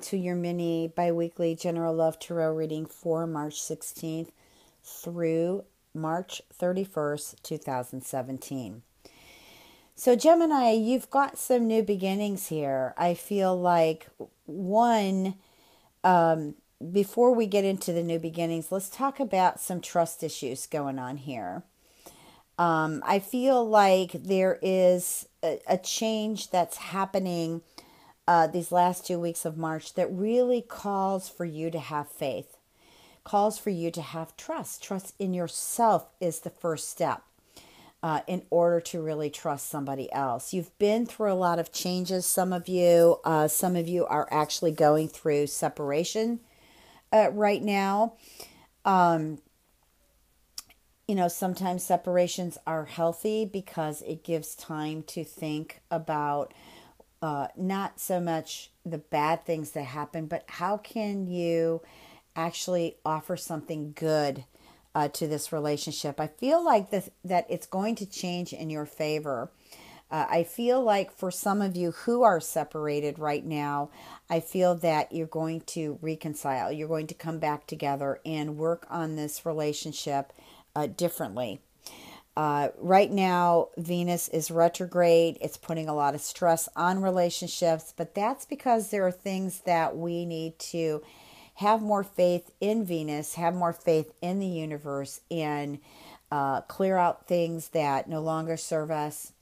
to your mini bi-weekly general love tarot reading for March 16th through March 31st, 2017. So Gemini, you've got some new beginnings here. I feel like before we get into the new beginnings, let's talk about some trust issues going on here. I feel like there is a change that's happening these last 2 weeks of March that really calls for you to have faith, calls for you to have trust. Trust in yourself is the first step in order to really trust somebody else. You've been through a lot of changes. Some of you are actually going through separation right now. Sometimes separations are healthy because it gives time to think about not so much the bad things that happen, but how can you actually offer something good to this relationship. I feel like that it's going to change in your favor. I feel like for some of you who are separated right now, I feel that you're going to reconcile. You're going to come back together and work on this relationship differently. Right now, Venus is retrograde. It's putting a lot of stress on relationships, but that's because there are things that we need to have more faith in Venus, have more faith in the universe, and clear out things that no longer serve us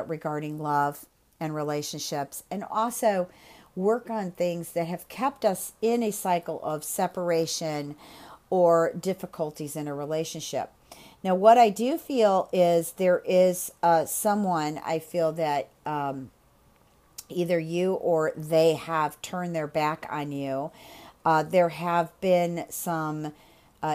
regarding love and relationships, and also work on things that have kept us in a cycle of separation or difficulties in a relationship. Now, what I do feel is there is someone, I feel that either you or they have turned their back on you. There have been some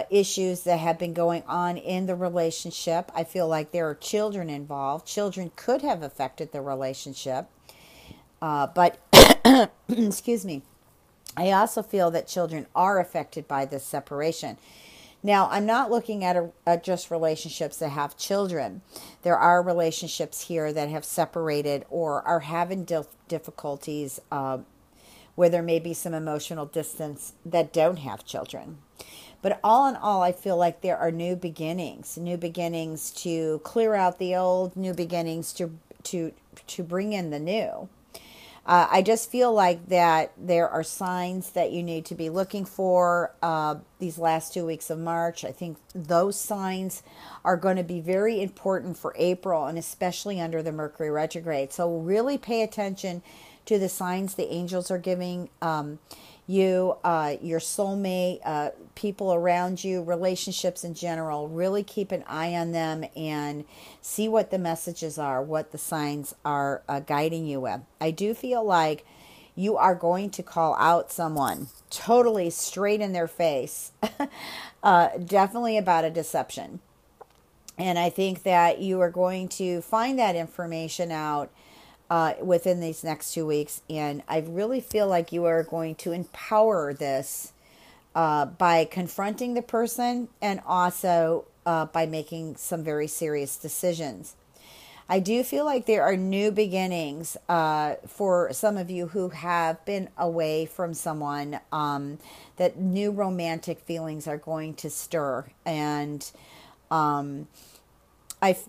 issues that have been going on in the relationship. I feel like there are children involved. Children could have affected the relationship. But, excuse me, I also feel that children are affected by this separation. Now, I'm not looking at just relationships that have children. There are relationships here that have separated or are having difficulties where there may be some emotional distance that don't have children. But all in all, I feel like there are new beginnings to clear out the old, new beginnings to bring in the new. I just feel like that there are signs that you need to be looking for these last 2 weeks of March. I think those signs are going to be very important for April, and especially under the Mercury retrograde. So really pay attention to the signs the angels are giving you, your soulmate, people around you, relationships in general. Really keep an eye on them and see what the messages are, what the signs are guiding you with. I do feel like you are going to call out someone totally straight in their face, definitely about a deception. And I think that you are going to find that information out within these next 2 weeks. And I really feel like you are going to empower this by confronting the person and also by making some very serious decisions. I do feel like there are new beginnings for some of you who have been away from someone, that new romantic feelings are going to stir. And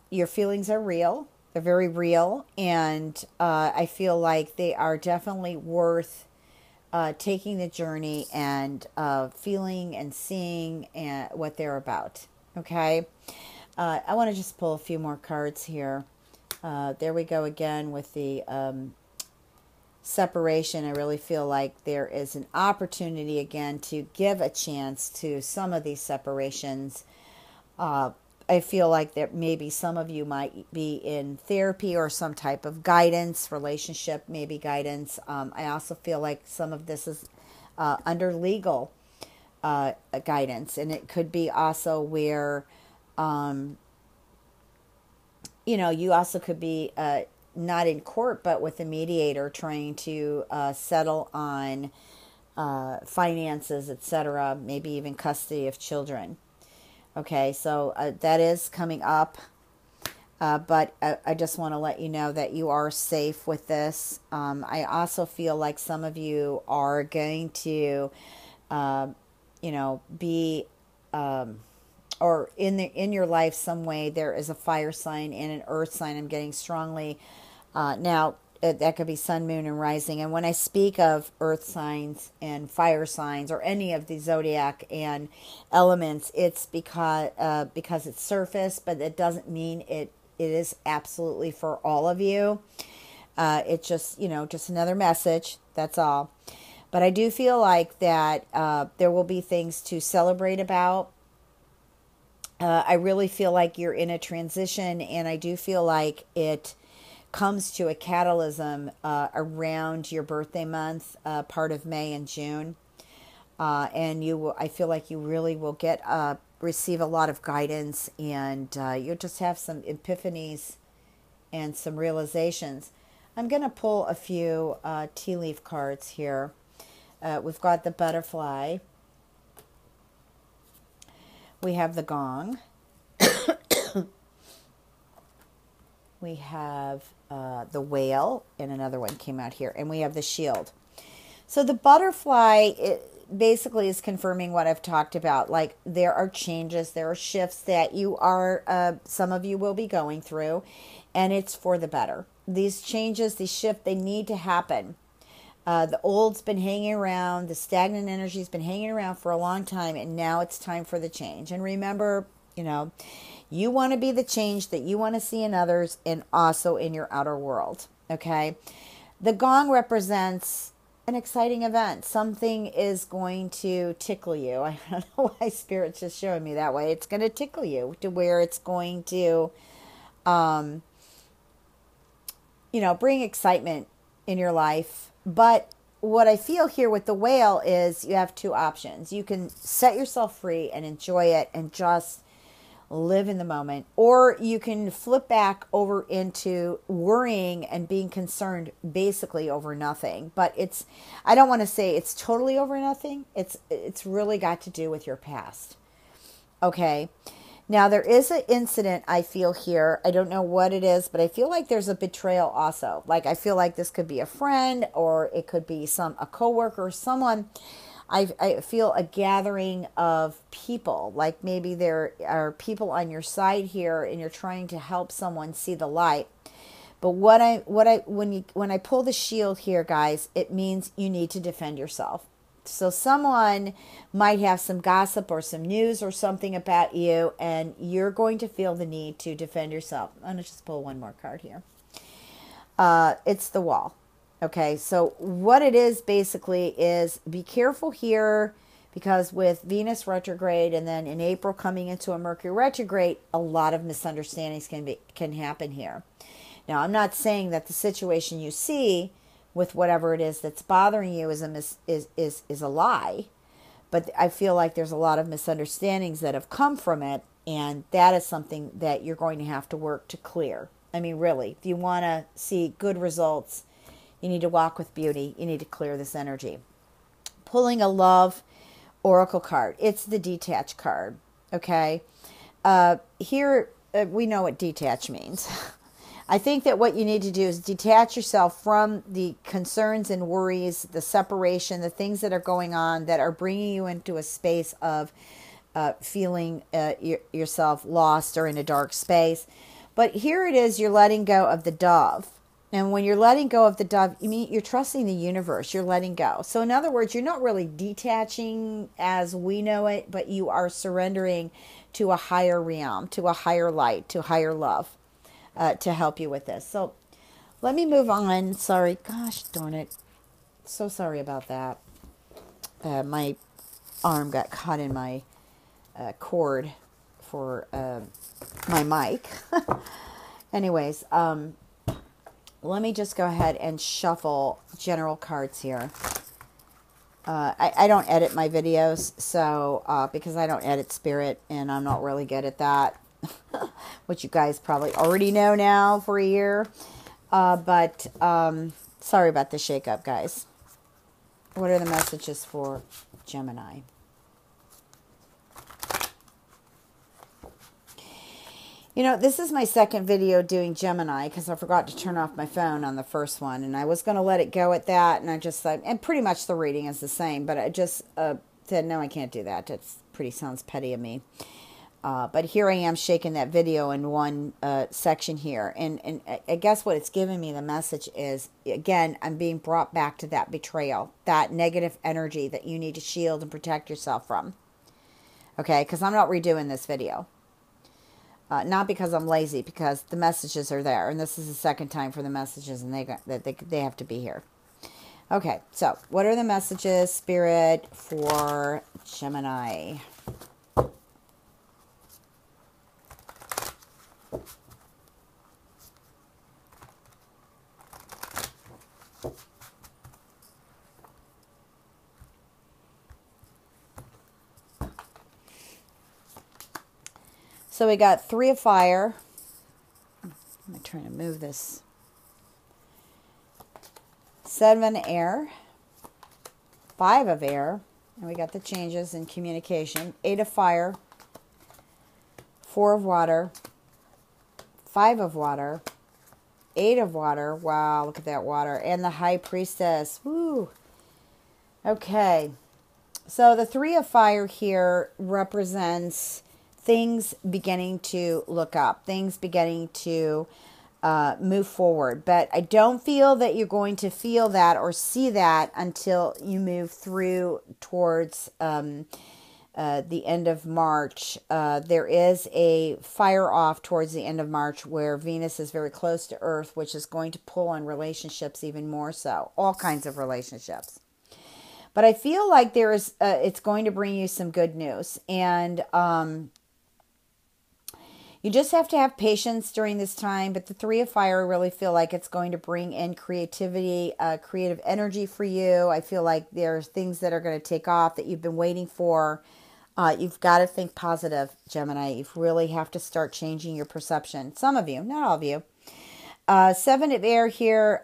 your feelings are real. They're very real, and I feel like they are definitely worth taking the journey and feeling and seeing what they're about. Okay, I want to just pull a few more cards here. There we go again with the separation. I really feel like there is an opportunity again to give a chance to some of these separations. I feel like that maybe some of you might be in therapy or some type of guidance, relationship, maybe guidance. I also feel like some of this is under legal guidance. And it could be also where, you also could be not in court, but with a mediator trying to settle on finances, etc., maybe even custody of children. Okay, so that is coming up. But I just want to let you know that you are safe with this. I also feel like some of you are going to, be or in your life some way there is a fire sign and an earth sign. I'm getting strongly now. That could be sun, moon, and rising. And when I speak of earth signs and fire signs or any of the zodiac and elements, it's because it's surface, but it doesn't mean it is absolutely for all of you. It's just, just another message. That's all. But I do feel like that there will be things to celebrate about. I really feel like you're in a transition, and I do feel like it comes to a catalysm around your birthday month, part of May and June. And I feel like you really will receive a lot of guidance, and you'll just have some epiphanies and some realizations. I'm going to pull a few tea leaf cards here. We've got the butterfly. We have the gong. We have the whale, and another one came out here. And we have the shield. So the butterfly basically is confirming what I've talked about. Like, there are changes, there are shifts that some of you will be going through, and it's for the better. These changes, these shifts, they need to happen. The old's been hanging around, the stagnant energy's been hanging around for a long time, and now it's time for the change. And remember, you want to be the change that you want to see in others and also in your outer world, okay? The gong represents an exciting event. Something is going to tickle you. I don't know why Spirit's just showing me that way. It's going to tickle you to where it's going to, bring excitement in your life. But what I feel here with the whale is you have two options. You can set yourself free and enjoy it and just live in the moment, or you can flip back over into worrying and being concerned basically over nothing. But I don't want to say it's totally over nothing. It's really got to do with your past. Okay. Now there is an incident I feel here. I don't know what it is, but I feel like there's a betrayal also. Like, I feel like this could be a friend, or it could be a coworker or someone. I feel a gathering of people, like maybe there are people on your side here and you're trying to help someone see the light. But when I pull the shield here, guys, it means you need to defend yourself. So someone might have some gossip or some news or something about you, and you're going to feel the need to defend yourself. I'm going to just pull one more card here. It's the wall. Okay, so what it is basically is be careful here, because with Venus retrograde and then in April coming into a Mercury retrograde, a lot of misunderstandings can happen here. Now, I'm not saying that the situation you see with whatever it is that's bothering you is a lie, but I feel like there's a lot of misunderstandings that have come from it, and that is something that you're going to have to work to clear. I mean, really, if you want to see good results, you need to walk with beauty. You need to clear this energy. Pulling a love oracle card. It's the detach card. Okay. Here, we know what detach means. I think that what you need to do is detach yourself from the concerns and worries, the separation, the things that are going on that are bringing you into a space of feeling yourself lost or in a dark space. But here it is, you're letting go of the dove. And when you're letting go of the dove, you mean you're trusting the universe. You're letting go. So in other words, you're not really detaching as we know it, but you are surrendering to a higher realm, to a higher light, to higher love to help you with this. So let me move on. Sorry. Gosh darn it. So sorry about that. My arm got caught in my cord for my mic. Anyways, let me just go ahead and shuffle general cards here. I don't edit my videos, so because I don't edit Spirit, and I'm not really good at that, which you guys probably already know now for a year. But sorry about the shakeup, guys. What are the messages for Gemini? You know, this is my second video doing Gemini because I forgot to turn off my phone on the first one, and I was going to let it go at that, and I just thought, and pretty much the reading is the same, but I just said, no, I can't do that. That's pretty, sounds petty of me. But here I am shaking that video in one section here, and I guess what it's giving me the message is, again, I'm being brought back to that betrayal, that negative energy that you need to shield and protect yourself from. Okay, because I'm not redoing this video. Not because I'm lazy, because the messages are there, and this is the second time for the messages, and they have to be here. Okay, so what are the messages, Spirit, for Gemini? So we got 3 of fire. I'm trying to move this. 7 air. 5 of air. And we got the changes in communication. 8 of fire. 4 of water. 5 of water. 8 of water. Wow, look at that water. And the High Priestess. Woo. Okay. So the 3 of fire here represents things beginning to look up, things beginning to move forward. But I don't feel that you're going to feel that or see that until you move through towards the end of March. There is a fire off towards the end of March where Venus is very close to Earth, which is going to pull on relationships even more so, all kinds of relationships. But I feel like there is, it's going to bring you some good news. And you just have to have patience during this time, but the 3 of fire, I really feel like it's going to bring in creativity, creative energy for you. I feel like there's things that are going to take off that you've been waiting for. You've got to think positive, Gemini. You really have to start changing your perception. Some of you, not all of you. 7 of air here.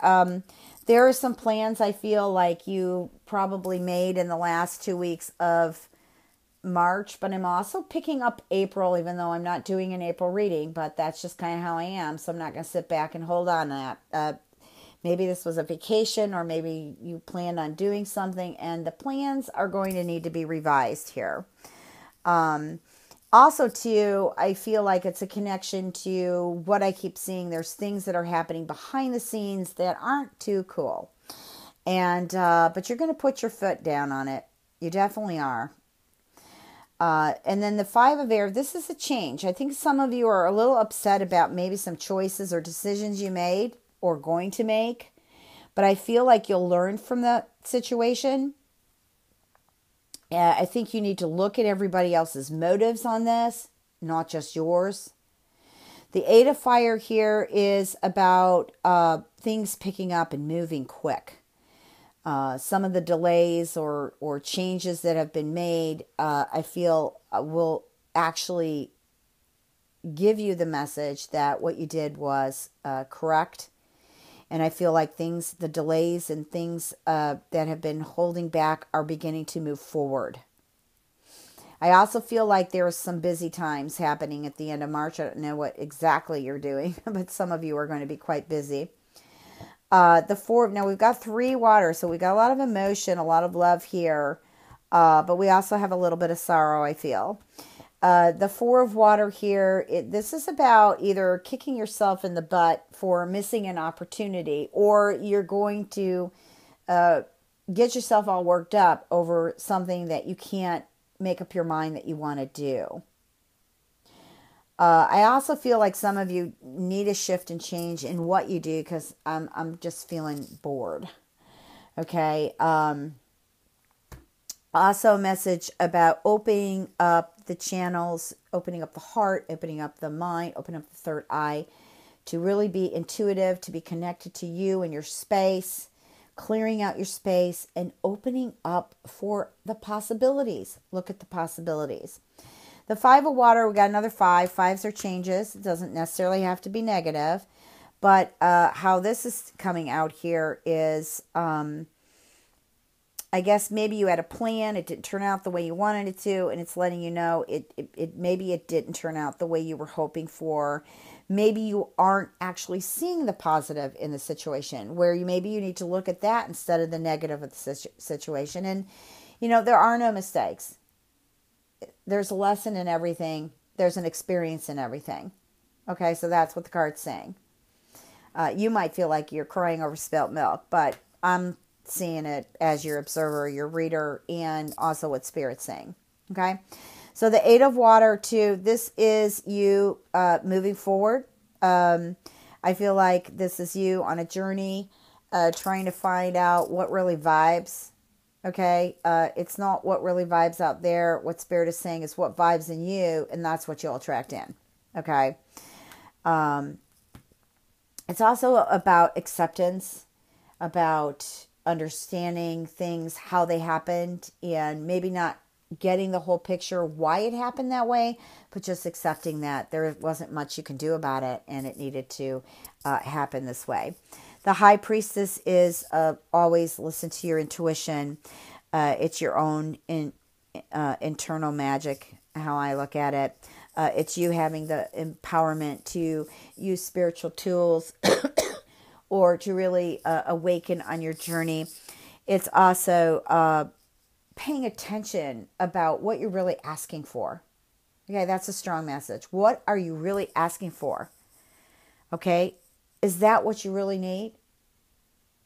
There are some plans I feel like you probably made in the last 2 weeks of March, but I'm also picking up April, even though I'm not doing an April reading, but that's just kind of how I am. So I'm not going to sit back and hold on to that. Maybe this was a vacation, or maybe you planned on doing something, and the plans are going to need to be revised here. Also, too, I feel like it's a connection to what I keep seeing. There's things that are happening behind the scenes that aren't too cool. And but you're going to put your foot down on it. You definitely are. And then the 5 of air, this is a change. I think some of you are a little upset about maybe some choices or decisions you made or going to make. But I feel like you'll learn from the situation. I think you need to look at everybody else's motives on this, not just yours. The 8 of fire here is about things picking up and moving quick. Some of the delays or changes that have been made, I feel will actually give you the message that what you did was correct. And I feel like the delays and things that have been holding back are beginning to move forward. I also feel like there are some busy times happening at the end of March. I don't know what exactly you're doing, but some of you are going to be quite busy. The 4, now we've got 3 water, so we've got a lot of emotion, a lot of love here, but we also have a little bit of sorrow, I feel. The 4 of water here, this is about either kicking yourself in the butt for missing an opportunity, or you're going to get yourself all worked up over something that you can't make up your mind that you want to do. I also feel like some of you need a shift and change in what you do, because I'm just feeling bored. Okay. Also a message about opening up the channels, opening up the heart, opening up the mind, opening up the third eye, to really be intuitive, to be connected to you and your space, clearing out your space and opening up for the possibilities. Look at the possibilities. The 5 of water, we got another 5. 5s are changes. It doesn't necessarily have to be negative. But how this is coming out here is I guess maybe you had a plan, it didn't turn out the way you wanted it to, and it's letting you know it maybe it didn't turn out the way you were hoping for. Maybe you aren't actually seeing the positive in the situation, where maybe you need to look at that instead of the negative of the situation. And there are no mistakes. There's a lesson in everything. There's an experience in everything. Okay, so that's what the card's saying. You might feel like you're crying over spilt milk, but I'm seeing it as your observer, your reader, and also what Spirit's saying. Okay, so the Eight of Water too. This is you moving forward. I feel like this is you on a journey, trying to find out what really vibes. Okay, it's not what really vibes out there. What Spirit is saying is what vibes in you, and that's what you'll attract in. Okay. It's also about acceptance, about understanding things, how they happened, and maybe not getting the whole picture why it happened that way, but just accepting that there wasn't much you can do about it and it needed to happen this way. The High Priestess is always listen to your intuition. It's your own internal magic, how I look at it. It's you having the empowerment to use spiritual tools or to really awaken on your journey. It's also paying attention about what you're really asking for. Okay, that's a strong message. What are you really asking for? Okay, is that what you really need?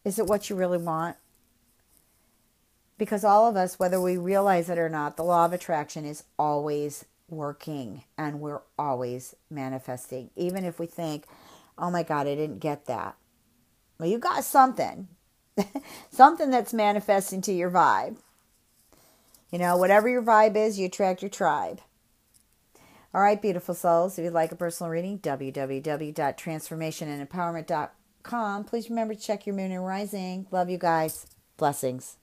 Is it what you really want? Because all of us, whether we realize it or not, the law of attraction is always working, and we're always manifesting. Even if we think, oh my God, I didn't get that. Well, you got something. Something that's manifesting to your vibe. Whatever your vibe is, you attract your tribe. All right, beautiful souls. If you'd like a personal reading, www.transformationandempowerment.com. Please remember to check your moon and rising. Love you guys. Blessings.